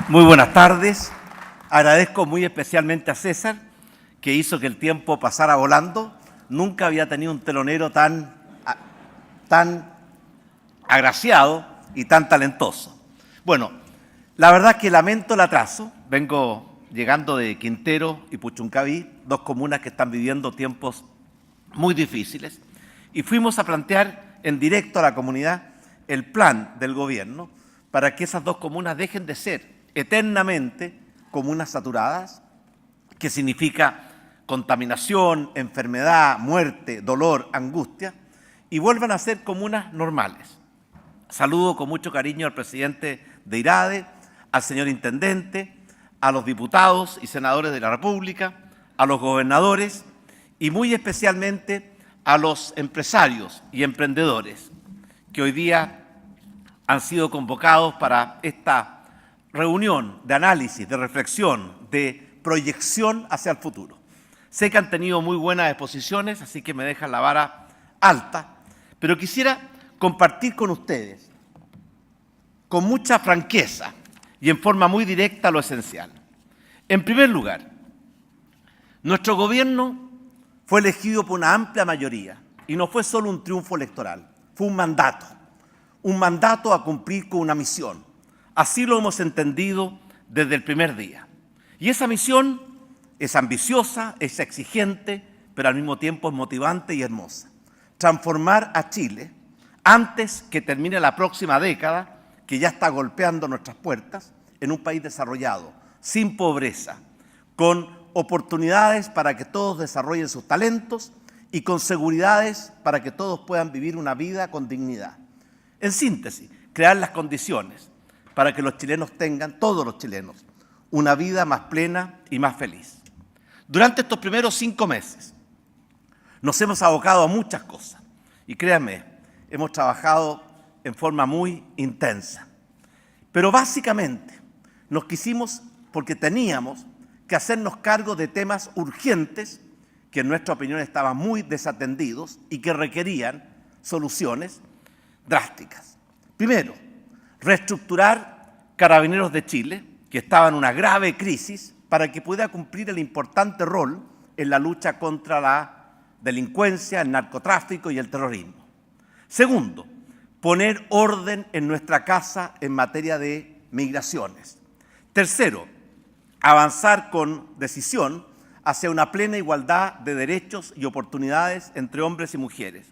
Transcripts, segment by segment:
Muy buenas tardes. Agradezco muy especialmente a César, que hizo que el tiempo pasara volando. Nunca había tenido un telonero tan agraciado y tan talentoso. Bueno, la verdad es que lamento el atraso. Vengo llegando de Quintero y Puchuncaví, dos comunas que están viviendo tiempos muy difíciles, y fuimos a plantear en directo a la comunidad el plan del gobierno para que esas dos comunas dejen de ser eternamente comunas saturadas, que significa contaminación, enfermedad, muerte, dolor, angustia, y vuelvan a ser comunas normales. Saludo con mucho cariño al presidente de IRADE, al señor intendente, a los diputados y senadores de la República, a los gobernadores y muy especialmente a los empresarios y emprendedores que hoy día han sido convocados para esta reunión de análisis, de reflexión, de proyección hacia el futuro. Sé que han tenido muy buenas exposiciones, así que me dejan la vara alta, pero quisiera compartir con ustedes, con mucha franqueza y en forma muy directa, lo esencial. En primer lugar, nuestro gobierno fue elegido por una amplia mayoría y no fue solo un triunfo electoral, fue un mandato a cumplir con una misión. Así lo hemos entendido desde el primer día. Y esa misión es ambiciosa, es exigente, pero al mismo tiempo es motivante y hermosa. Transformar a Chile antes que termine la próxima década, que ya está golpeando nuestras puertas, en un país desarrollado, sin pobreza, con oportunidades para que todos desarrollen sus talentos y con seguridades para que todos puedan vivir una vida con dignidad. En síntesis, crear las condiciones para que los chilenos tengan, todos los chilenos, una vida más plena y más feliz. Durante estos primeros 5 meses nos hemos abocado a muchas cosas y créanme, hemos trabajado en forma muy intensa. Pero básicamente nos quisimos porque teníamos que hacernos cargo de temas urgentes que en nuestra opinión estaban muy desatendidos y que requerían soluciones drásticas. Primero, reestructurar Carabineros de Chile, que estaba en una grave crisis, para que pueda cumplir el importante rol en la lucha contra la delincuencia, el narcotráfico y el terrorismo. Segundo, poner orden en nuestra casa en materia de migraciones. Tercero, avanzar con decisión hacia una plena igualdad de derechos y oportunidades entre hombres y mujeres.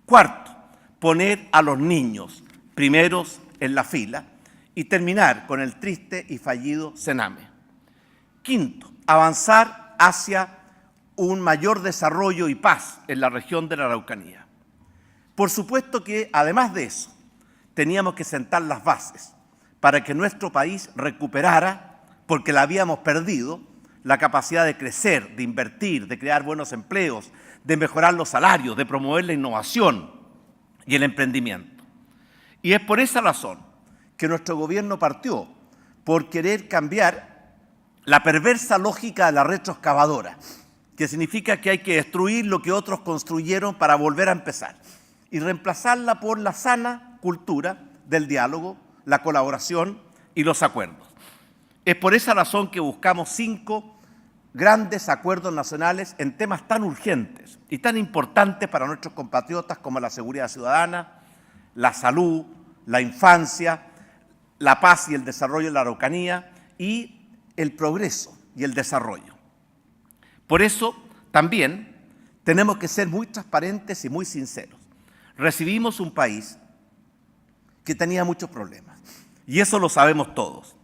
Cuarto, poner a los niños primeros en la fila y terminar con el triste y fallido Sename. Quinto, avanzar hacia un mayor desarrollo y paz en la región de la Araucanía. Por supuesto que, además de eso, teníamos que sentar las bases para que nuestro país recuperara, porque la habíamos perdido, la capacidad de crecer, de invertir, de crear buenos empleos, de mejorar los salarios, de promover la innovación y el emprendimiento. Y es por esa razón que nuestro gobierno partió por querer cambiar la perversa lógica de la retroexcavadora, que significa que hay que destruir lo que otros construyeron para volver a empezar y reemplazarla por la sana cultura del diálogo, la colaboración y los acuerdos. Es por esa razón que buscamos 5 grandes acuerdos nacionales en temas tan urgentes y tan importantes para nuestros compatriotas como la seguridad ciudadana, la salud, la infancia, la paz y el desarrollo de la Araucanía y el progreso y el desarrollo. Por eso también tenemos que ser muy transparentes y muy sinceros. Recibimos un país que tenía muchos problemas y eso lo sabemos todos.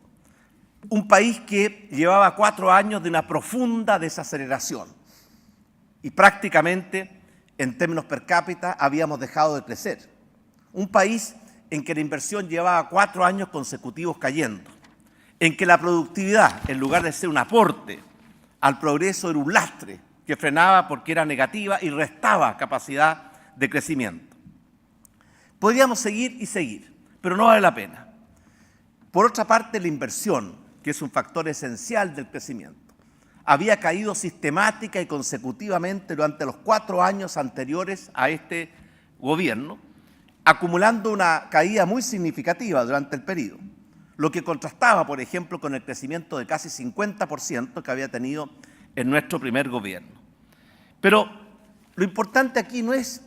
Un país que llevaba 4 años de una profunda desaceleración y prácticamente en términos per cápita habíamos dejado de crecer. Un país en que la inversión llevaba 4 años consecutivos cayendo, en que la productividad, en lugar de ser un aporte al progreso, era un lastre que frenaba porque era negativa y restaba capacidad de crecimiento. Podríamos seguir y seguir, pero no vale la pena. Por otra parte, la inversión, que es un factor esencial del crecimiento, había caído sistemática y consecutivamente durante los 4 años anteriores a este gobierno, acumulando una caída muy significativa durante el periodo. lo que contrastaba, por ejemplo, con el crecimiento de casi 50% que había tenido en nuestro primer gobierno. Pero lo importante aquí no es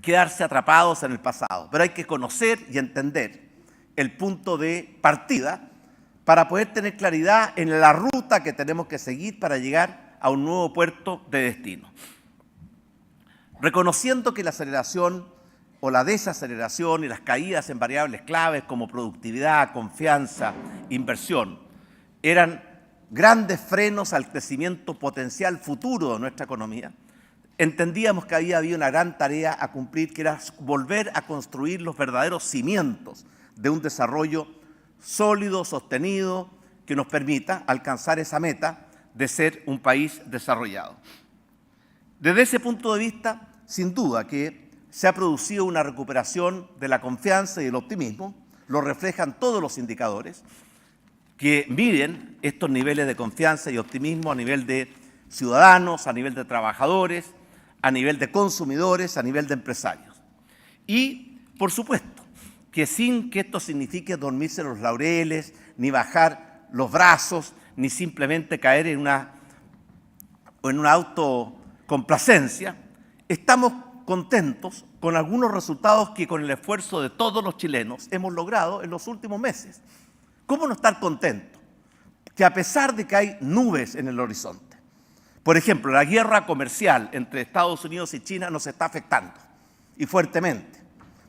quedarse atrapados en el pasado, pero hay que conocer y entender el punto de partida para poder tener claridad en la ruta que tenemos que seguir para llegar a un nuevo puerto de destino. Reconociendo que la aceleración o la desaceleración y las caídas en variables claves como productividad, confianza, inversión, eran grandes frenos al crecimiento potencial futuro de nuestra economía, entendíamos que había una gran tarea a cumplir, que era volver a construir los verdaderos cimientos de un desarrollo sólido, sostenido, que nos permita alcanzar esa meta de ser un país desarrollado. Desde ese punto de vista, sin duda que se ha producido una recuperación de la confianza y el optimismo, lo reflejan todos los indicadores que miden estos niveles de confianza y optimismo a nivel de ciudadanos, a nivel de trabajadores, a nivel de consumidores, a nivel de empresarios. Y, por supuesto, que sin que esto signifique dormirse en los laureles, ni bajar los brazos, ni simplemente caer en una autocomplacencia, estamos contentos con algunos resultados que con el esfuerzo de todos los chilenos hemos logrado en los últimos meses. ¿Cómo no estar contentos? Que a pesar de que hay nubes en el horizonte, por ejemplo, la guerra comercial entre Estados Unidos y China nos está afectando, y fuertemente.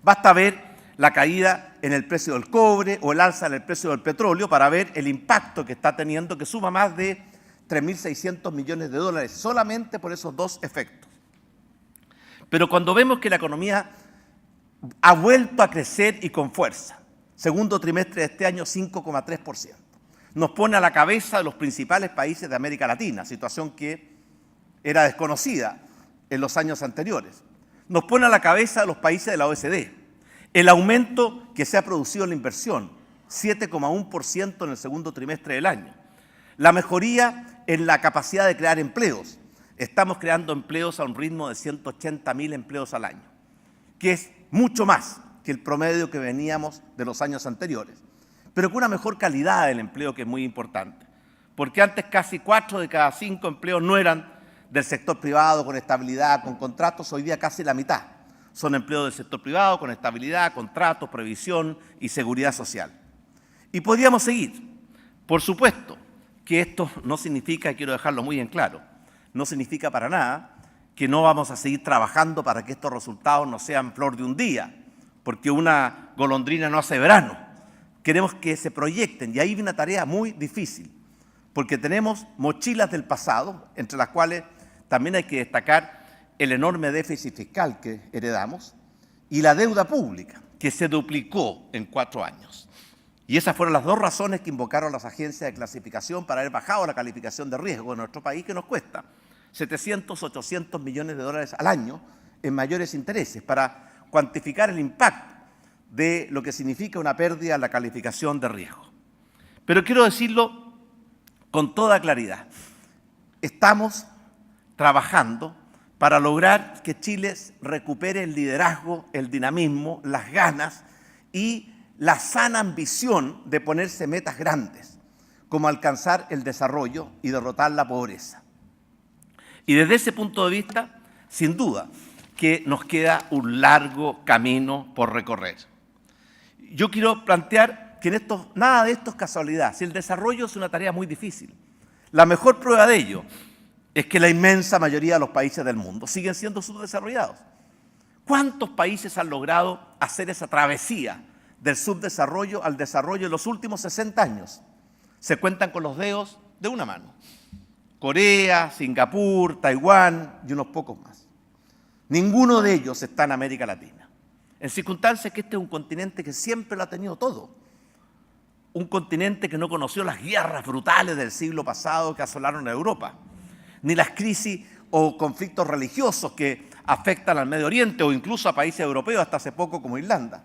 Basta ver la caída en el precio del cobre o el alza en el precio del petróleo para ver el impacto que está teniendo, que suma más de 3.600 millones de dólares solamente por esos dos efectos. Pero cuando vemos que la economía ha vuelto a crecer y con fuerza, segundo trimestre de este año 5,3%, nos pone a la cabeza de los principales países de América Latina, situación que era desconocida en los años anteriores. Nos pone a la cabeza de los países de la OECD. El aumento que se ha producido en la inversión, 7,1% en el segundo trimestre del año. La mejoría en la capacidad de crear empleos. Estamos creando empleos a un ritmo de 180.000 empleos al año, que es mucho más que el promedio que veníamos de los años anteriores, pero con una mejor calidad del empleo, que es muy importante, porque antes casi 4 de cada 5 empleos no eran del sector privado con estabilidad, con contratos, hoy día casi la mitad son empleos del sector privado con estabilidad, contratos, previsión y seguridad social. Y podríamos seguir. Por supuesto que esto no significa, y quiero dejarlo muy en claro, no significa para nada que no vamos a seguir trabajando para que estos resultados no sean flor de un día, porque una golondrina no hace verano. Queremos que se proyecten, y ahí viene una tarea muy difícil, porque tenemos mochilas del pasado, entre las cuales también hay que destacar el enorme déficit fiscal que heredamos y la deuda pública, que se duplicó en 4 años. Y esas fueron las dos razones que invocaron las agencias de clasificación para haber bajado la calificación de riesgo de nuestro país, que nos cuesta 700, 800 millones de dólares al año en mayores intereses, para cuantificar el impacto de lo que significa una pérdida en la calificación de riesgo. Pero quiero decirlo con toda claridad. Estamos trabajando para lograr que Chile recupere el liderazgo, el dinamismo, las ganas y la sana ambición de ponerse metas grandes, como alcanzar el desarrollo y derrotar la pobreza. Y desde ese punto de vista, sin duda, que nos queda un largo camino por recorrer. Yo quiero plantear que nada de esto es casualidad. Si el desarrollo es una tarea muy difícil, la mejor prueba de ello es que la inmensa mayoría de los países del mundo siguen siendo subdesarrollados. ¿Cuántos países han logrado hacer esa travesía del subdesarrollo al desarrollo en los últimos 60 años? Se cuentan con los dedos de una mano. Corea, Singapur, Taiwán y unos pocos más. Ninguno de ellos está en América Latina, en circunstancias que este es un continente que siempre lo ha tenido todo. Un continente que no conoció las guerras brutales del siglo pasado que asolaron a Europa, ni las crisis o conflictos religiosos que afectan al Medio Oriente o incluso a países europeos hasta hace poco como Irlanda,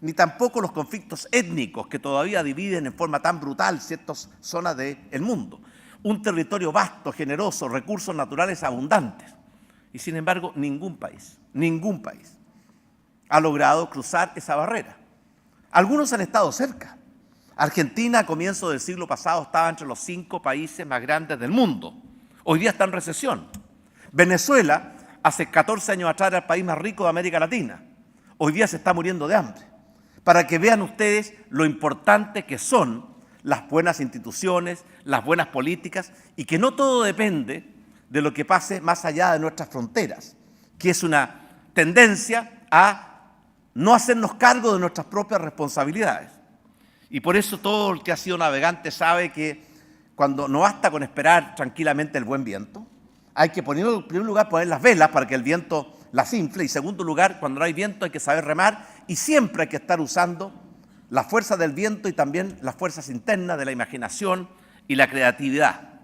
ni tampoco los conflictos étnicos que todavía dividen en forma tan brutal ciertas zonas del mundo. Un territorio vasto, generoso, recursos naturales abundantes. Y sin embargo, ningún país ha logrado cruzar esa barrera. Algunos han estado cerca. Argentina a comienzos del siglo pasado estaba entre los 5 países más grandes del mundo. Hoy día está en recesión. Venezuela, hace 14 años atrás, era el país más rico de América Latina. Hoy día se está muriendo de hambre. Para que vean ustedes lo importante que son las buenas instituciones, las buenas políticas, y que no todo depende de lo que pase más allá de nuestras fronteras, que es una tendencia a no hacernos cargo de nuestras propias responsabilidades. Y por eso todo el que ha sido navegante sabe que cuando no basta con esperar tranquilamente el buen viento, hay que poner, en primer lugar, poner las velas para que el viento las infle, y en segundo lugar, cuando no hay viento hay que saber remar, y siempre hay que estar usando la fuerza del viento y también las fuerzas internas de la imaginación y la creatividad.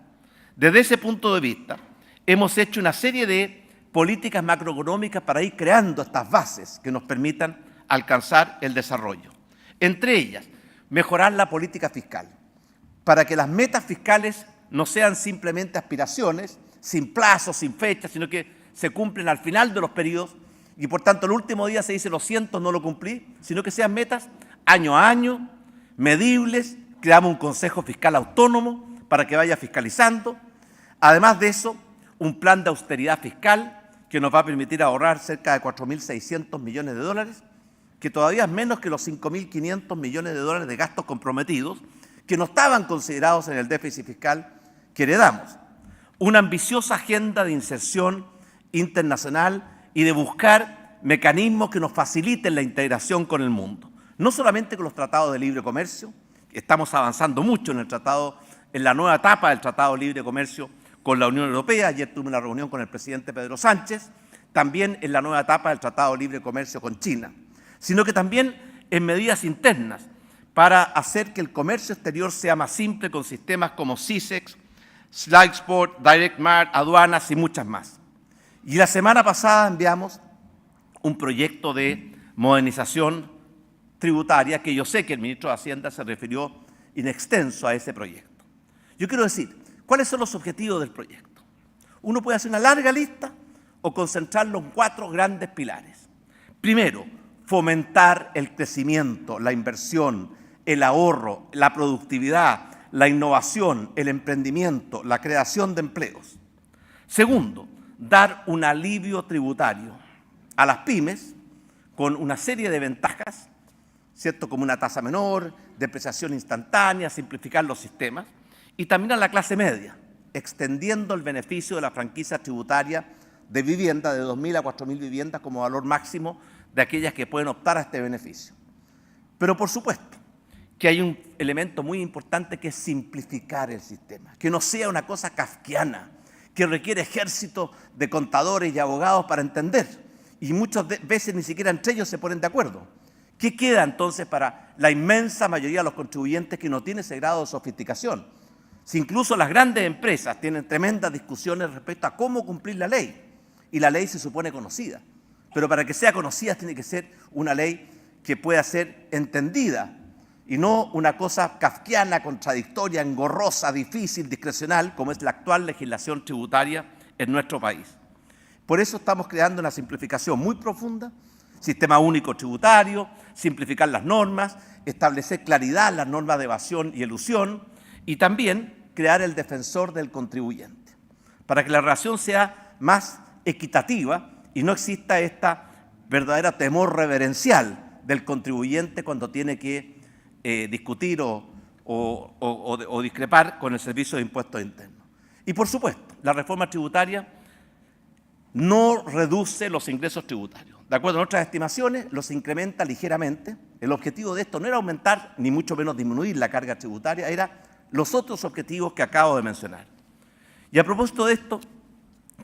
Desde ese punto de vista, hemos hecho una serie de políticas macroeconómicas para ir creando estas bases que nos permitan alcanzar el desarrollo. Entre ellas, mejorar la política fiscal, para que las metas fiscales no sean simplemente aspiraciones, sin plazos, sin fechas, sino que se cumplen al final de los periodos y por tanto el último día se dice lo siento, no lo cumplí, sino que sean metas año a año, medibles. Creamos un consejo fiscal autónomo para que vaya fiscalizando. Además de eso, un plan de austeridad fiscal que nos va a permitir ahorrar cerca de 4.600 millones de dólares, que todavía es menos que los 5.500 millones de dólares de gastos comprometidos que no estaban considerados en el déficit fiscal que heredamos. Una ambiciosa agenda de inserción internacional y de buscar mecanismos que nos faciliten la integración con el mundo. No solamente con los tratados de libre comercio, estamos avanzando mucho en la nueva etapa del Tratado de Libre Comercio con la Unión Europea. Ayer tuve una reunión con el presidente Pedro Sánchez, también en la nueva etapa del Tratado de Libre Comercio con China, sino que también en medidas internas para hacer que el comercio exterior sea más simple con sistemas como CISEX, Slidesport, DirectMart, aduanas y muchas más. Y la semana pasada enviamos un proyecto de modernización tributaria que yo sé que el ministro de Hacienda se refirió in extenso a ese proyecto. Yo quiero decir, ¿cuáles son los objetivos del proyecto? Uno puede hacer una larga lista o concentrarlo en 4 grandes pilares. Primero, fomentar el crecimiento, la inversión, el ahorro, la productividad, la innovación, el emprendimiento, la creación de empleos. Segundo, dar un alivio tributario a las pymes con una serie de ventajas, ¿cierto? Como una tasa menor, depreciación instantánea, simplificar los sistemas, y también a la clase media, extendiendo el beneficio de la franquicia tributaria de vivienda de 2.000 a 4.000 viviendas como valor máximo de aquellas que pueden optar a este beneficio. Pero por supuesto que hay un elemento muy importante que es simplificar el sistema, que no sea una cosa kafkiana, que requiere ejército de contadores y abogados para entender, y muchas veces ni siquiera entre ellos se ponen de acuerdo. ¿Qué queda entonces para la inmensa mayoría de los contribuyentes que no tiene ese grado de sofisticación? Si incluso las grandes empresas tienen tremendas discusiones respecto a cómo cumplir la ley, y la ley se supone conocida, pero para que sea conocida tiene que ser una ley que pueda ser entendida, y no una cosa kafkiana, contradictoria, engorrosa, difícil, discrecional, como es la actual legislación tributaria en nuestro país. Por eso estamos creando una simplificación muy profunda, sistema único tributario, simplificar las normas, establecer claridad en las normas de evasión y elusión, y también crear el defensor del contribuyente, para que la relación sea más equitativa y no exista esta verdadera temor reverencial del contribuyente cuando tiene que discutir o discrepar con el Servicio de Impuestos Internos. Y por supuesto, la reforma tributaria no reduce los ingresos tributarios. De acuerdo a nuestras estimaciones, los incrementa ligeramente. El objetivo de esto no era aumentar, ni mucho menos disminuir la carga tributaria, era los otros objetivos que acabo de mencionar. Y a propósito de esto,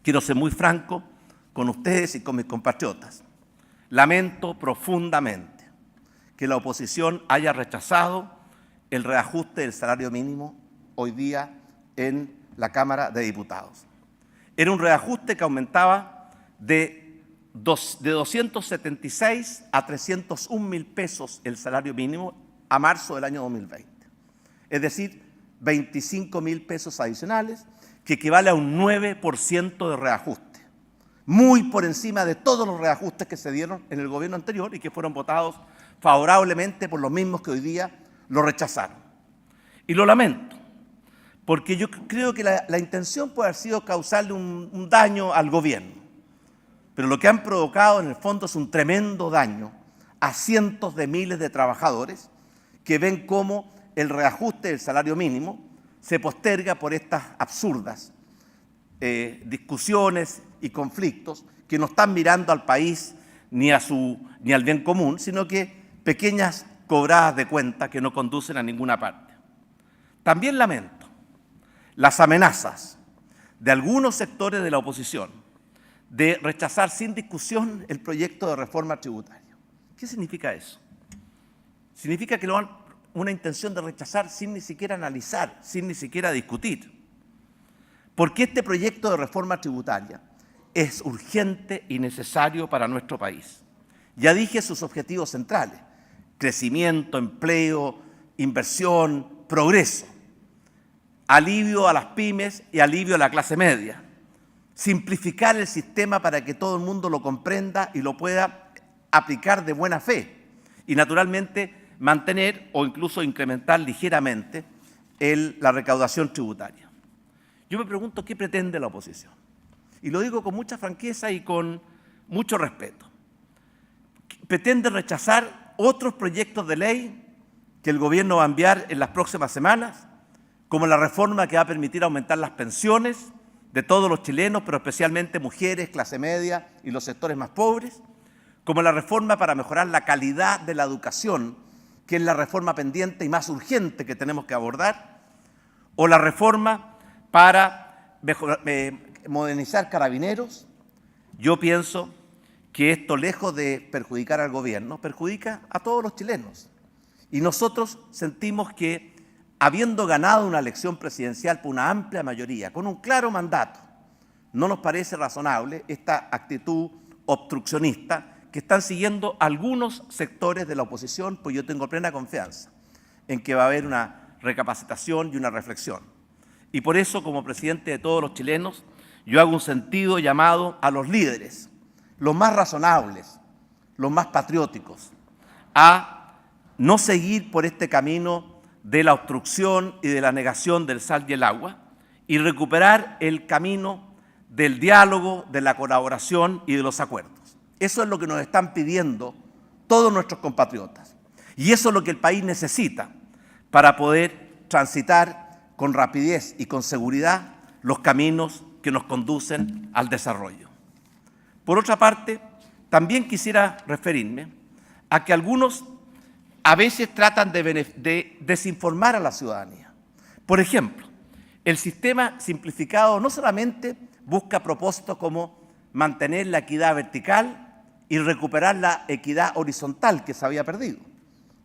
quiero ser muy franco con ustedes y con mis compatriotas. Lamento profundamente que la oposición haya rechazado el reajuste del salario mínimo hoy día en la Cámara de Diputados. Era un reajuste que aumentaba de 276 a 301.000 pesos el salario mínimo a marzo del año 2020. Es decir, 25.000 pesos adicionales, que equivale a un 9% de reajuste. Muy por encima de todos los reajustes que se dieron en el gobierno anterior y que fueron votados favorablemente por los mismos que hoy día lo rechazaron. Y lo lamento, porque yo creo que la intención puede haber sido causarle un daño al gobierno, pero lo que han provocado en el fondo es un tremendo daño a cientos de miles de trabajadores que ven cómo el reajuste del salario mínimo se posterga por estas absurdas discusiones y conflictos que no están mirando al país ni al bien común, sino que pequeñas cobradas de cuenta que no conducen a ninguna parte. También lamento las amenazas de algunos sectores de la oposición de rechazar sin discusión el proyecto de reforma tributaria. ¿Qué significa eso? Significa que una intención de rechazar sin ni siquiera analizar, sin ni siquiera discutir. Porque este proyecto de reforma tributaria es urgente y necesario para nuestro país. Ya dije sus objetivos centrales: crecimiento, empleo, inversión, progreso, alivio a las pymes y alivio a la clase media, simplificar el sistema para que todo el mundo lo comprenda y lo pueda aplicar de buena fe y, naturalmente, mantener o incluso incrementar ligeramente la recaudación tributaria. Yo me pregunto qué pretende la oposición. Y lo digo con mucha franqueza y con mucho respeto. ¿Pretende rechazar otros proyectos de ley que el gobierno va a enviar en las próximas semanas, como la reforma que va a permitir aumentar las pensiones de todos los chilenos, pero especialmente mujeres, clase media y los sectores más pobres, como la reforma para mejorar la calidad de la educación, que es la reforma pendiente y más urgente que tenemos que abordar, o la reforma para modernizar Carabineros? Yo pienso que esto, lejos de perjudicar al gobierno, perjudica a todos los chilenos. Y nosotros sentimos que, habiendo ganado una elección presidencial por una amplia mayoría, con un claro mandato, no nos parece razonable esta actitud obstruccionista que están siguiendo algunos sectores de la oposición, pues yo tengo plena confianza en que va a haber una recapacitación y una reflexión. Y por eso, como presidente de todos los chilenos, yo hago un sentido llamado a los líderes, los más razonables, los más patrióticos, a no seguir por este camino de la obstrucción y de la negación del sal y el agua, y recuperar el camino del diálogo, de la colaboración y de los acuerdos. Eso es lo que nos están pidiendo todos nuestros compatriotas. Y eso es lo que el país necesita para poder transitar con rapidez y con seguridad los caminos que nos conducen al desarrollo. Por otra parte, también quisiera referirme a que algunos a veces tratan de desinformar a la ciudadanía. Por ejemplo, el sistema simplificado no solamente busca propósitos como mantener la equidad vertical y recuperar la equidad horizontal que se había perdido,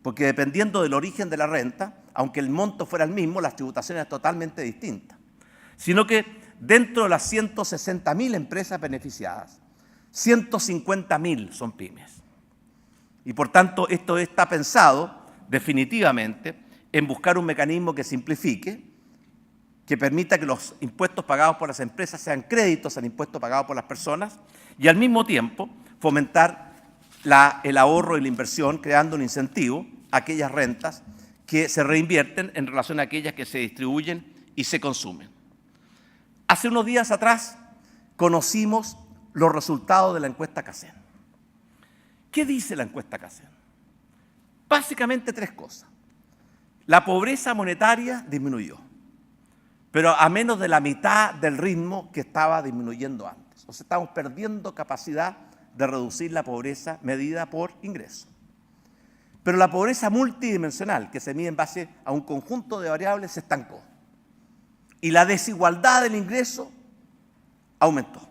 porque dependiendo del origen de la renta, aunque el monto fuera el mismo, las tributaciones son totalmente distintas, sino que dentro de las 160.000 empresas beneficiadas, 150.000 son pymes. Y por tanto, esto está pensado definitivamente en buscar un mecanismo que simplifique, que permita que los impuestos pagados por las empresas sean créditos al impuesto pagado por las personas y al mismo tiempo fomentar el ahorro y la inversión, creando un incentivo a aquellas rentas que se reinvierten en relación a aquellas que se distribuyen y se consumen. Hace unos días atrás conocimos los resultados de la encuesta CACEN. ¿Qué dice la encuesta CACEN? Básicamente tres cosas. La pobreza monetaria disminuyó, pero a menos de la mitad del ritmo que estaba disminuyendo antes. O sea, estamos perdiendo capacidad de reducir la pobreza medida por ingreso. Pero la pobreza multidimensional, que se mide en base a un conjunto de variables, se estancó. Y la desigualdad del ingreso aumentó.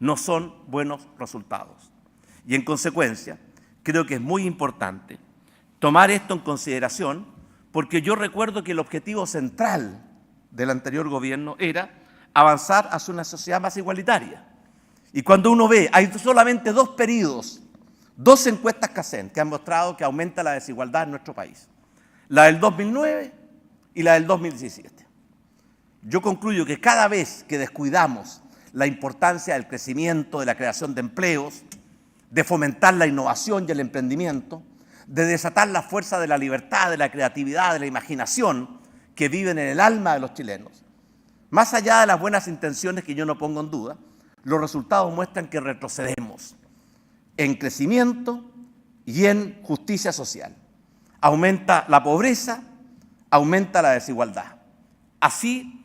No son buenos resultados. Y en consecuencia, creo que es muy importante tomar esto en consideración, porque yo recuerdo que el objetivo central del anterior gobierno era avanzar hacia una sociedad más igualitaria. Y cuando uno ve, hay solamente dos periodos, dos encuestas CACEN que han mostrado que aumenta la desigualdad en nuestro país. La del 2009 y la del 2017. Yo concluyo que cada vez que descuidamos la importancia del crecimiento, de la creación de empleos, de fomentar la innovación y el emprendimiento, de desatar la fuerza de la libertad, de la creatividad, de la imaginación, que viven en el alma de los chilenos, más allá de las buenas intenciones que yo no pongo en duda, los resultados muestran que retrocedemos en crecimiento y en justicia social. Aumenta la pobreza, aumenta la desigualdad. Así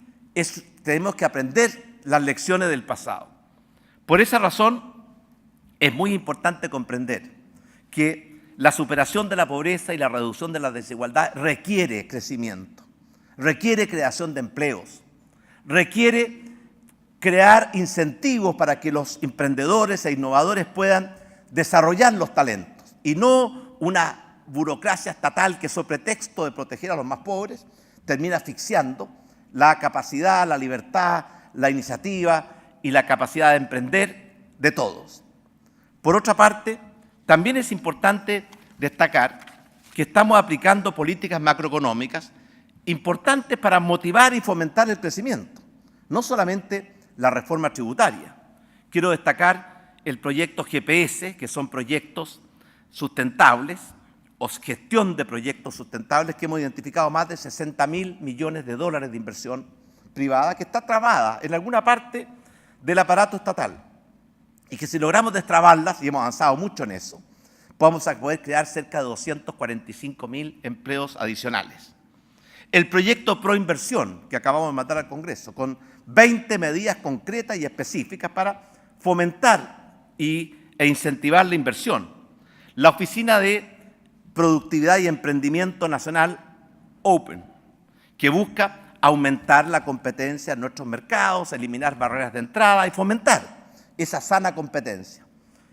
tenemos que aprender las lecciones del pasado. Por esa razón, es muy importante comprender que la superación de la pobreza y la reducción de la desigualdad requiere crecimiento, requiere creación de empleos, requiere crear incentivos para que los emprendedores e innovadores puedan desarrollar los talentos y no una burocracia estatal que, sobre pretexto de proteger a los más pobres, termina asfixiando la capacidad, la libertad, la iniciativa y la capacidad de emprender de todos. Por otra parte, también es importante destacar que estamos aplicando políticas macroeconómicas importantes para motivar y fomentar el crecimiento, no solamente la reforma tributaria. Quiero destacar el proyecto GPS, que son proyectos sustentables, o gestión de proyectos sustentables, que hemos identificado más de 60.000 millones de dólares de inversión privada que está trabada en alguna parte del aparato estatal y que si logramos destrabarlas, y hemos avanzado mucho en eso, vamos a poder crear cerca de 245.000 empleos adicionales. El proyecto Proinversión, que acabamos de mandar al Congreso, con 20 medidas concretas y específicas para fomentar e incentivar la inversión. La Oficina de Productividad y Emprendimiento Nacional, Open, que busca aumentar la competencia en nuestros mercados, eliminar barreras de entrada y fomentar esa sana competencia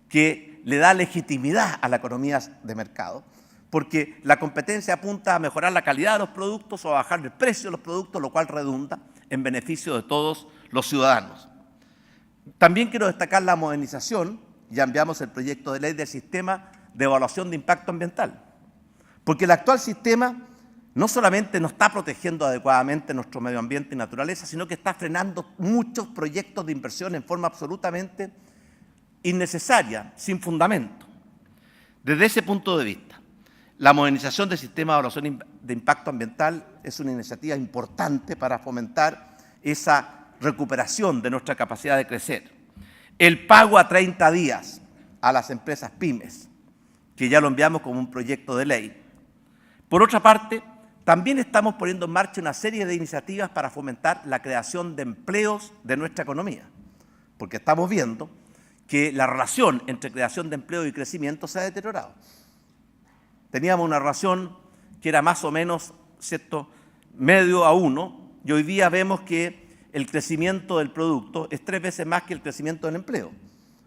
que le da legitimidad a la economía de mercado, porque la competencia apunta a mejorar la calidad de los productos o a bajar el precio de los productos, lo cual redunda en beneficio de todos los ciudadanos. También quiero destacar la modernización, ya enviamos el proyecto de ley del sistema de evaluación de impacto ambiental, porque el actual sistema no solamente no está protegiendo adecuadamente nuestro medio ambiente y naturaleza, sino que está frenando muchos proyectos de inversión en forma absolutamente innecesaria, sin fundamento. Desde ese punto de vista, la modernización del sistema de evaluación de impacto ambiental es una iniciativa importante para fomentar esa recuperación de nuestra capacidad de crecer. El pago a 30 días a las empresas pymes, que ya lo enviamos como un proyecto de ley. Por otra parte, también estamos poniendo en marcha una serie de iniciativas para fomentar la creación de empleos de nuestra economía, porque estamos viendo que la relación entre creación de empleo y crecimiento se ha deteriorado. Teníamos una relación que era más o menos, ¿cierto?, medio a uno, y hoy día vemos que el crecimiento del producto es 3 veces más que el crecimiento del empleo.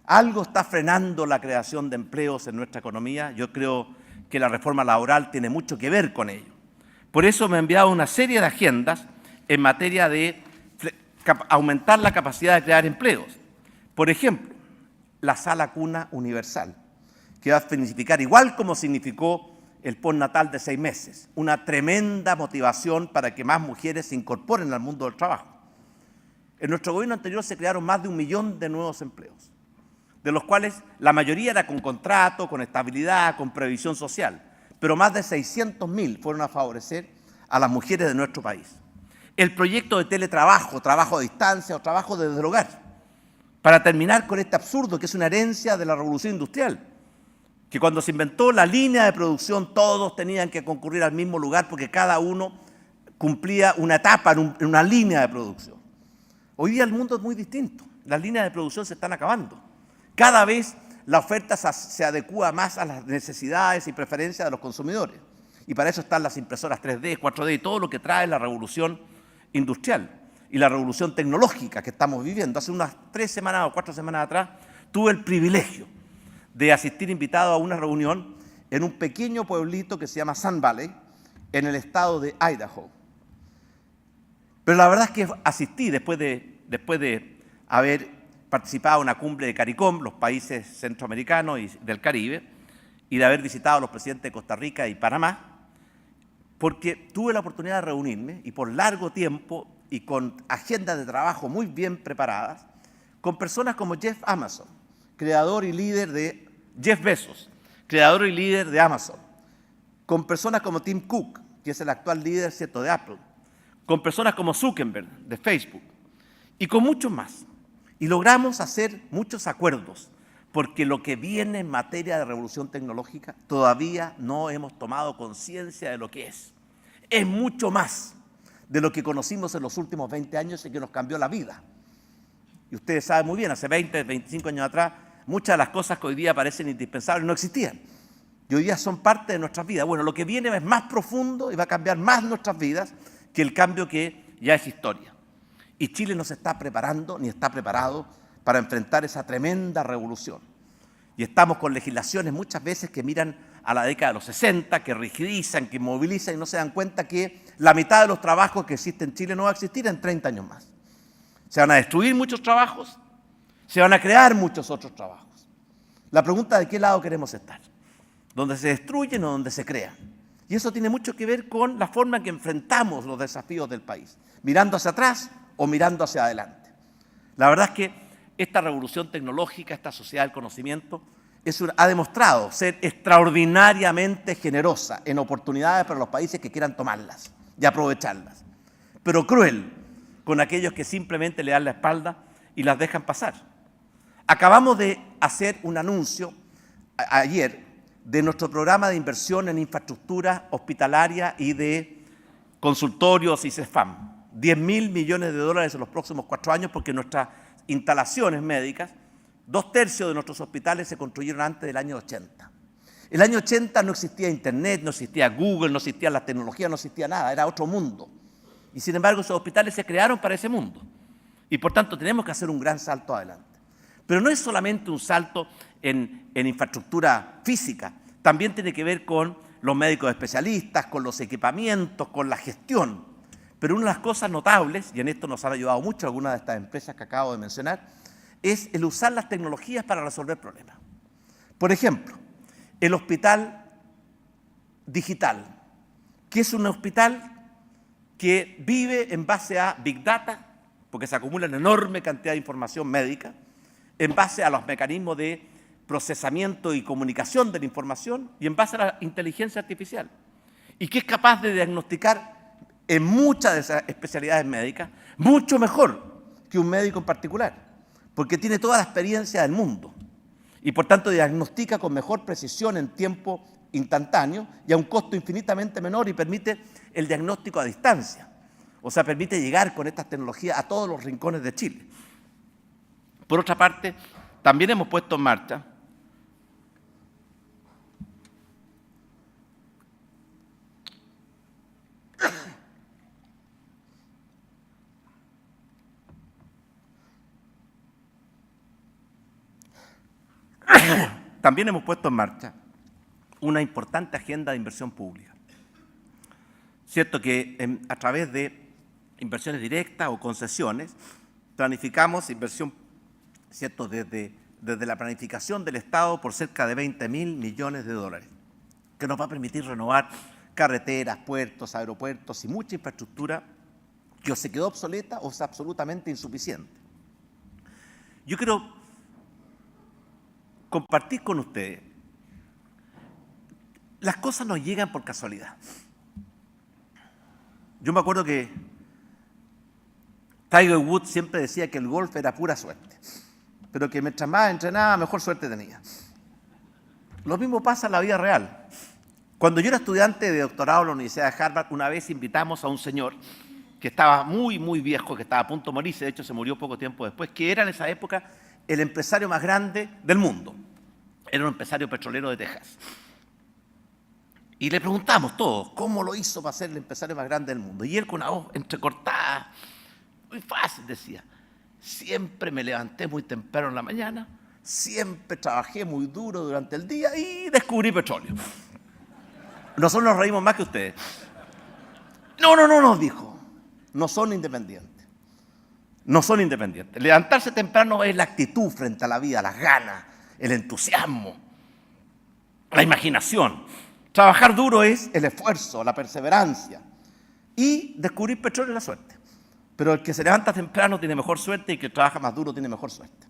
Algo está frenando la creación de empleos en nuestra economía. Yo creo que la reforma laboral tiene mucho que ver con ello. Por eso me ha enviado una serie de agendas en materia de aumentar la capacidad de crear empleos. Por ejemplo, la sala cuna universal, que va a significar, igual como significó el postnatal de 6 meses, una tremenda motivación para que más mujeres se incorporen al mundo del trabajo. En nuestro gobierno anterior se crearon más de 1 millón de nuevos empleos, de los cuales la mayoría era con contrato, con estabilidad, con previsión social, pero más de 600.000 fueron a favorecer a las mujeres de nuestro país. El proyecto de teletrabajo, trabajo a distancia o trabajo desde el hogar, para terminar con este absurdo que es una herencia de la revolución industrial, que cuando se inventó la línea de producción todos tenían que concurrir al mismo lugar porque cada uno cumplía una etapa en una línea de producción. Hoy día el mundo es muy distinto, las líneas de producción se están acabando. Cada vez la oferta se adecúa más a las necesidades y preferencias de los consumidores. Y para eso están las impresoras 3D, 4D y todo lo que trae la revolución industrial y la revolución tecnológica que estamos viviendo. Hace unas 3 semanas o 4 semanas atrás tuve el privilegio de asistir invitado a una reunión en un pequeño pueblito que se llama Sun Valley, en el estado de Idaho. Pero la verdad es que asistí después de haber participado en una cumbre de CARICOM, los países centroamericanos y del Caribe, y de haber visitado a los presidentes de Costa Rica y Panamá, porque tuve la oportunidad de reunirme, y por largo tiempo, y con agendas de trabajo muy bien preparadas, con personas como Jeff Bezos, creador y líder de Amazon, con personas como Tim Cook, que es el actual líder, ¿cierto?, de Apple, con personas como Zuckerberg de Facebook y con muchos más. Y logramos hacer muchos acuerdos, porque lo que viene en materia de revolución tecnológica todavía no hemos tomado conciencia de lo que es. Es mucho más de lo que conocimos en los últimos 20 años y que nos cambió la vida. Y ustedes saben muy bien, hace 20, 25 años atrás, muchas de las cosas que hoy día parecen indispensables no existían. Y hoy día son parte de nuestras vidas. Bueno, lo que viene es más profundo y va a cambiar más nuestras vidas que el cambio que ya es historia. Y Chile no se está preparando ni está preparado para enfrentar esa tremenda revolución. Y estamos con legislaciones muchas veces que miran a la década de los 60, que rigidizan, que movilizan y no se dan cuenta que la mitad de los trabajos que existen en Chile no va a existir en 30 años más. Se van a destruir muchos trabajos, se van a crear muchos otros trabajos. La pregunta es de qué lado queremos estar, donde se destruyen o donde se crean. Y eso tiene mucho que ver con la forma en que enfrentamos los desafíos del país, mirando hacia atrás o mirando hacia adelante. La verdad es que esta revolución tecnológica, esta sociedad del conocimiento, ha demostrado ser extraordinariamente generosa en oportunidades para los países que quieran tomarlas y aprovecharlas, pero cruel con aquellos que simplemente le dan la espalda y las dejan pasar. Acabamos de hacer un anuncio ayer de nuestro programa de inversión en infraestructura hospitalaria y de consultorios y CESFAM. 10.000 millones de dólares en los próximos 4 años, porque nuestras instalaciones médicas, 2/3 de nuestros hospitales se construyeron antes del año 80. El año 80 no existía Internet, no existía Google, no existía la tecnología, no existía nada, era otro mundo. Y sin embargo esos hospitales se crearon para ese mundo. Y por tanto tenemos que hacer un gran salto adelante. Pero no es solamente un salto en infraestructura física, también tiene que ver con los médicos especialistas, con los equipamientos, con la gestión. Pero una de las cosas notables, y en esto nos han ayudado mucho algunas de estas empresas que acabo de mencionar, es el usar las tecnologías para resolver problemas. Por ejemplo, el hospital digital, que es un hospital que vive en base a Big Data, porque se acumula una enorme cantidad de información médica, en base a los mecanismos de procesamiento y comunicación de la información y en base a la inteligencia artificial, y que es capaz de diagnosticar en muchas de esas especialidades médicas mucho mejor que un médico en particular, porque tiene toda la experiencia del mundo y por tanto diagnostica con mejor precisión en tiempo instantáneo y a un costo infinitamente menor y permite el diagnóstico a distancia. O sea, permite llegar con estas tecnologías a todos los rincones de Chile. Por otra parte, también hemos puesto en marcha una importante agenda de inversión pública. Cierto que a través de inversiones directas o concesiones planificamos inversión, cierto, desde la planificación del Estado por cerca de 20.000 millones de dólares, que nos va a permitir renovar carreteras, puertos, aeropuertos y mucha infraestructura que o se quedó obsoleta o es absolutamente insuficiente. Yo quiero compartir con ustedes, las cosas no llegan por casualidad. Yo me acuerdo que Tiger Woods siempre decía que el golf era pura suerte, pero que mientras más entrenaba, mejor suerte tenía. Lo mismo pasa en la vida real. Cuando yo era estudiante de doctorado en la Universidad de Harvard, una vez invitamos a un señor que estaba muy, muy viejo, que estaba a punto de morirse, de hecho se murió poco tiempo después, que era en esa época el empresario más grande del mundo. Era un empresario petrolero de Texas. Y le preguntamos todos, ¿cómo lo hizo para ser el empresario más grande del mundo? Y él con una voz entrecortada, muy fácil, decía, siempre me levanté muy temprano en la mañana, siempre trabajé muy duro durante el día y descubrí petróleo. Nosotros nos reímos más que ustedes. No, nos dijo, no son independientes. No son independientes. Levantarse temprano es la actitud frente a la vida, las ganas, el entusiasmo, la imaginación. Trabajar duro es el esfuerzo, la perseverancia. Y descubrir petróleo es la suerte. Pero el que se levanta temprano tiene mejor suerte y el que trabaja más duro tiene mejor suerte.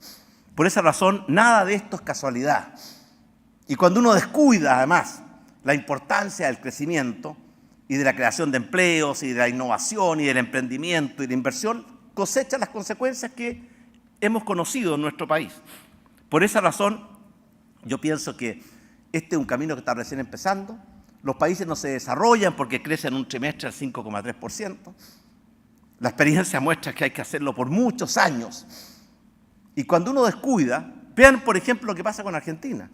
Por esa razón, nada de esto es casualidad. Y cuando uno descuida, además, la importancia del crecimiento, y de la creación de empleos y de la innovación y del emprendimiento y de inversión, cosecha las consecuencias que hemos conocido en nuestro país. Por esa razón, yo pienso que este es un camino que está recién empezando. Los países no se desarrollan porque crecen un trimestre al 5,3%. La experiencia muestra que hay que hacerlo por muchos años. Y cuando uno descuida, vean por ejemplo lo que pasa con Argentina.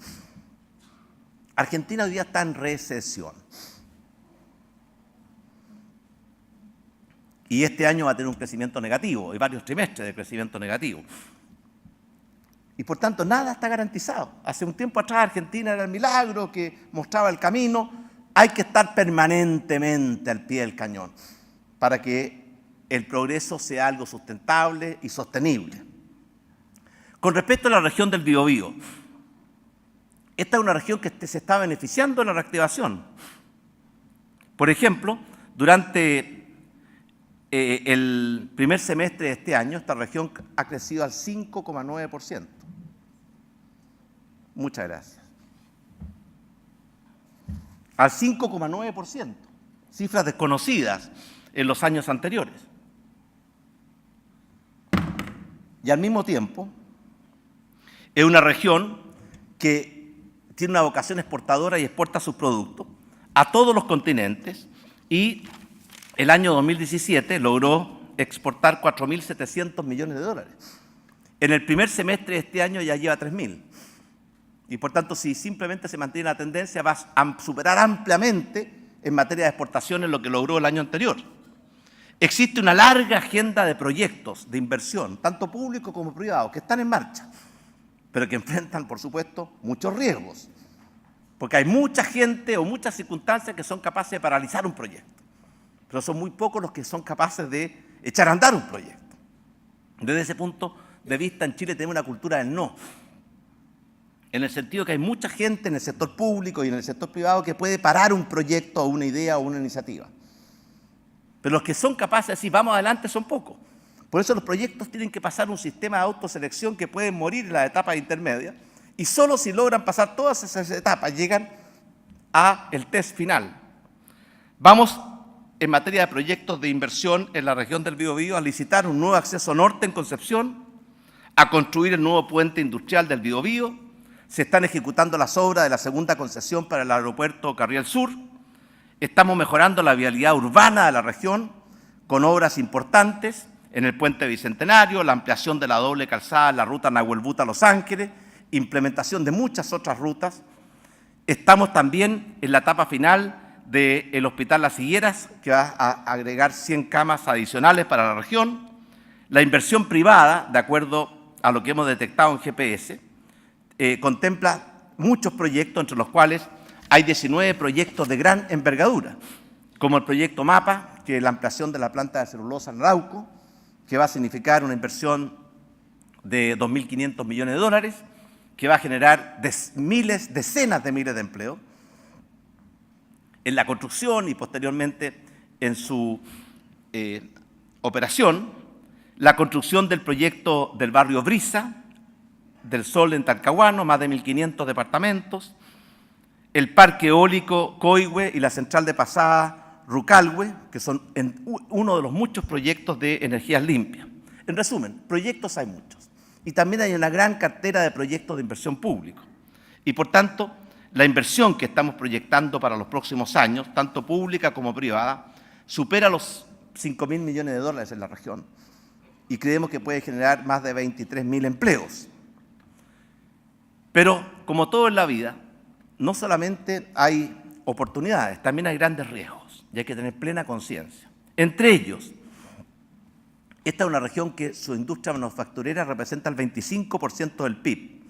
Argentina hoy día está en recesión. Y este año va a tener un crecimiento negativo, y varios trimestres de crecimiento negativo. Y por tanto, nada está garantizado. Hace un tiempo atrás Argentina era el milagro que mostraba el camino. Hay que estar permanentemente al pie del cañón para que el progreso sea algo sustentable y sostenible. Con respecto a la región del Biobío, esta es una región que se está beneficiando de la reactivación. Por ejemplo, durante el primer semestre de este año, esta región ha crecido al 5,9%. Muchas gracias. Al 5,9%, cifras desconocidas en los años anteriores. Y al mismo tiempo, es una región que tiene una vocación exportadora y exporta sus productos a todos los continentes y el año 2017 logró exportar 4.700 millones de dólares. En el primer semestre de este año ya lleva 3.000. Y por tanto, si simplemente se mantiene la tendencia, va a superar ampliamente en materia de exportaciones lo que logró el año anterior. Existe una larga agenda de proyectos de inversión, tanto públicos como privados, que están en marcha, pero que enfrentan, por supuesto, muchos riesgos. Porque hay mucha gente o muchas circunstancias que son capaces de paralizar un proyecto. Pero son muy pocos los que son capaces de echar a andar un proyecto. Desde ese punto de vista, en Chile tenemos una cultura del no, en el sentido que hay mucha gente en el sector público y en el sector privado que puede parar un proyecto o una idea o una iniciativa. Pero los que son capaces de decir vamos adelante son pocos. Por eso los proyectos tienen que pasar un sistema de autoselección que pueden morir en las etapas intermedias y solo si logran pasar todas esas etapas llegan al test final. Vamos en materia de proyectos de inversión en la región del Biobío a licitar un nuevo acceso norte en Concepción, a construir el nuevo puente industrial del Biobío. Se están ejecutando las obras de la segunda concesión para el aeropuerto Carriel Sur. Estamos mejorando la vialidad urbana de la región con obras importantes en el puente Bicentenario, la ampliación de la doble calzada en la ruta Nahuelbuta-Los Ángeles, implementación de muchas otras rutas. Estamos también en la etapa final del Hospital Las Higueras, que va a agregar 100 camas adicionales para la región. La inversión privada, de acuerdo a lo que hemos detectado en GPS, contempla muchos proyectos, entre los cuales hay 19 proyectos de gran envergadura, como el proyecto MAPA, que es la ampliación de la planta de celulosa en Arauco, que va a significar una inversión de 2.500 millones de dólares, que va a generar decenas de miles de empleos en la construcción y posteriormente en su operación, la construcción del proyecto del barrio Brisa, del Sol en Talcahuano, más de 1.500 departamentos, el parque eólico Coihue y la central de pasada Rucalhue, que son uno de los muchos proyectos de energías limpias. En resumen, proyectos hay muchos. Y también hay una gran cartera de proyectos de inversión pública. Y por tanto, la inversión que estamos proyectando para los próximos años, tanto pública como privada, supera los 5.000 millones de dólares en la región y creemos que puede generar más de 23.000 empleos. Pero, como todo en la vida, no solamente hay oportunidades, también hay grandes riesgos y hay que tener plena conciencia. Entre ellos, esta es una región que su industria manufacturera representa el 25% del PIB,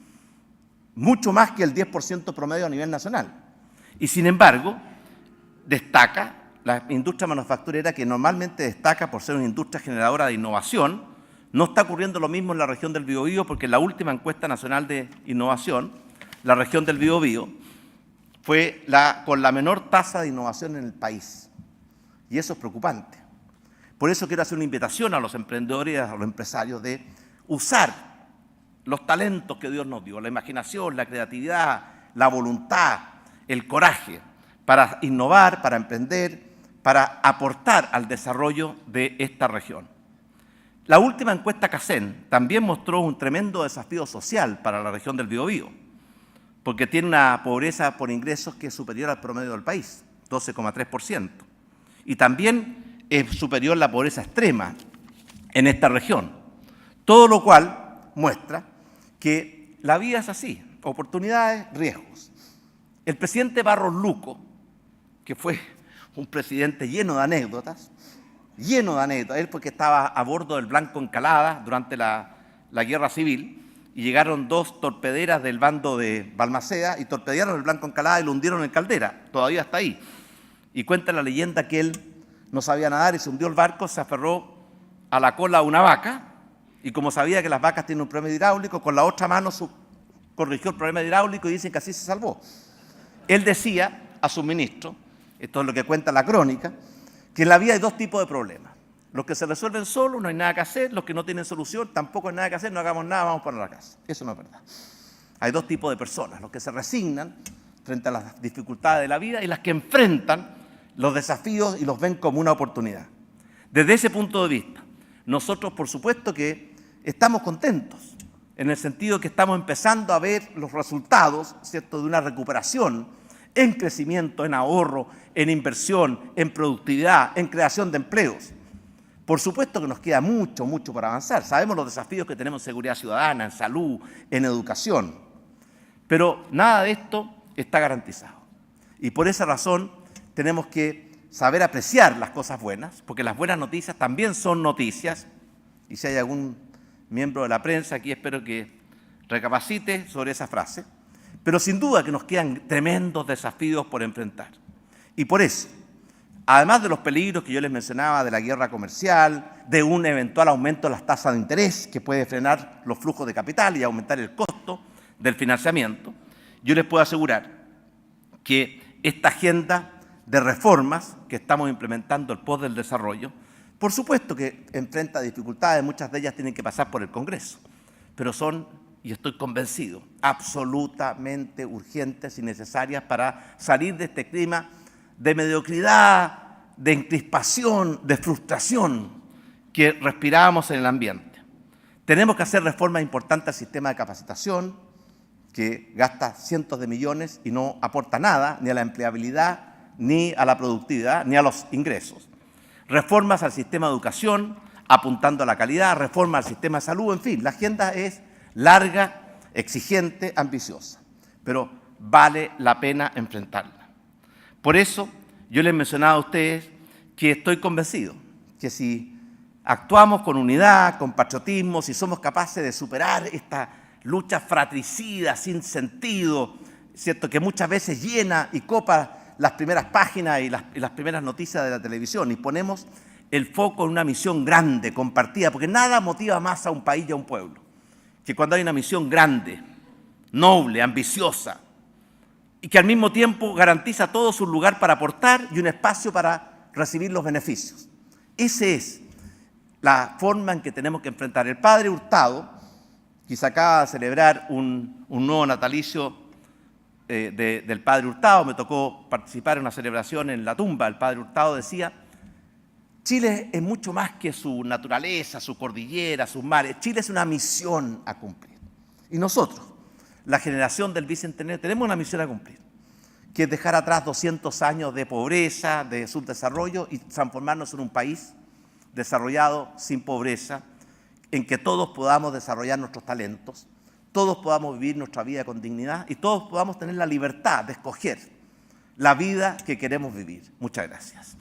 mucho más que el 10% promedio a nivel nacional. Y sin embargo, destaca la industria manufacturera, que normalmente destaca por ser una industria generadora de innovación. No está ocurriendo lo mismo en la región del Biobío, porque en la última encuesta nacional de innovación, la región del Biobío fue con la menor tasa de innovación en el país. Y eso es preocupante. Por eso quiero hacer una invitación a los emprendedores y a los empresarios de usar los talentos que Dios nos dio, la imaginación, la creatividad, la voluntad, el coraje, para innovar, para emprender, para aportar al desarrollo de esta región. La última encuesta CACEN también mostró un tremendo desafío social para la región del Biobío, porque tiene una pobreza por ingresos que es superior al promedio del país, 12,3%. Y también es superior la pobreza extrema en esta región. Todo lo cual muestra que la vida es así, oportunidades, riesgos. El presidente Barros Luco, que fue un presidente lleno de anécdotas, él porque estaba a bordo del Blanco Encalada durante la Guerra Civil, y llegaron dos torpederas del bando de Balmaceda y torpedearon el Blanco Encalada y lo hundieron en Caldera, todavía está ahí. Y cuenta la leyenda que él no sabía nadar y se hundió el barco, se aferró a la cola de una vaca y como sabía que las vacas tienen un problema hidráulico, con la otra mano corrigió el problema hidráulico y dicen que así se salvó. Él decía a su ministro, esto es lo que cuenta la crónica, que en la vida hay dos tipos de problemas. Los que se resuelven solos, no hay nada que hacer. Los que no tienen solución, tampoco hay nada que hacer, no hagamos nada, vamos para la casa. Eso no es verdad. Hay dos tipos de personas, los que se resignan frente a las dificultades de la vida y las que enfrentan los desafíos y los ven como una oportunidad. Desde ese punto de vista, nosotros por supuesto que estamos contentos, en el sentido que estamos empezando a ver los resultados, ¿cierto?, de una recuperación en crecimiento, en ahorro, en inversión, en productividad, en creación de empleos. Por supuesto que nos queda mucho, mucho para avanzar. Sabemos los desafíos que tenemos en seguridad ciudadana, en salud, en educación. Pero nada de esto está garantizado. Y por esa razón tenemos que saber apreciar las cosas buenas, porque las buenas noticias también son noticias. Y si hay algún miembro de la prensa aquí, espero que recapacite sobre esa frase. Pero sin duda que nos quedan tremendos desafíos por enfrentar. Y por eso, además de los peligros que yo les mencionaba de la guerra comercial, de un eventual aumento de las tasas de interés que puede frenar los flujos de capital y aumentar el costo del financiamiento, yo les puedo asegurar que esta agenda de reformas que estamos implementando el pos del desarrollo, por supuesto que enfrenta dificultades, muchas de ellas tienen que pasar por el Congreso, pero son, y estoy convencido, absolutamente urgentes y necesarias para salir de este clima de mediocridad, de encrispación, de frustración que respirábamos en el ambiente. Tenemos que hacer reformas importantes al sistema de capacitación, que gasta cientos de millones y no aporta nada, ni a la empleabilidad, ni a la productividad, ni a los ingresos. Reformas al sistema de educación, apuntando a la calidad, reformas al sistema de salud, en fin, la agenda es larga, exigente, ambiciosa, pero vale la pena enfrentarla. Por eso, yo les mencionaba a ustedes que estoy convencido que si actuamos con unidad, con patriotismo, si somos capaces de superar esta lucha fratricida, sin sentido, ¿cierto?, que muchas veces llena y copa las primeras páginas y las primeras noticias de la televisión, y ponemos el foco en una misión grande, compartida, porque nada motiva más a un país y a un pueblo que cuando hay una misión grande, noble, ambiciosa, y que al mismo tiempo garantiza a todos un lugar para aportar y un espacio para recibir los beneficios. Esa es la forma en que tenemos que enfrentar. El padre Hurtado, que se acaba de celebrar un nuevo natalicio del padre Hurtado, me tocó participar en una celebración en la tumba. El padre Hurtado decía: Chile es mucho más que su naturaleza, su cordillera, sus mares. Chile es una misión a cumplir. Y nosotros, la generación del Bicentenario, tenemos una misión a cumplir, que es dejar atrás 200 años de pobreza, de subdesarrollo y transformarnos en un país desarrollado sin pobreza, en que todos podamos desarrollar nuestros talentos, todos podamos vivir nuestra vida con dignidad y todos podamos tener la libertad de escoger la vida que queremos vivir. Muchas gracias.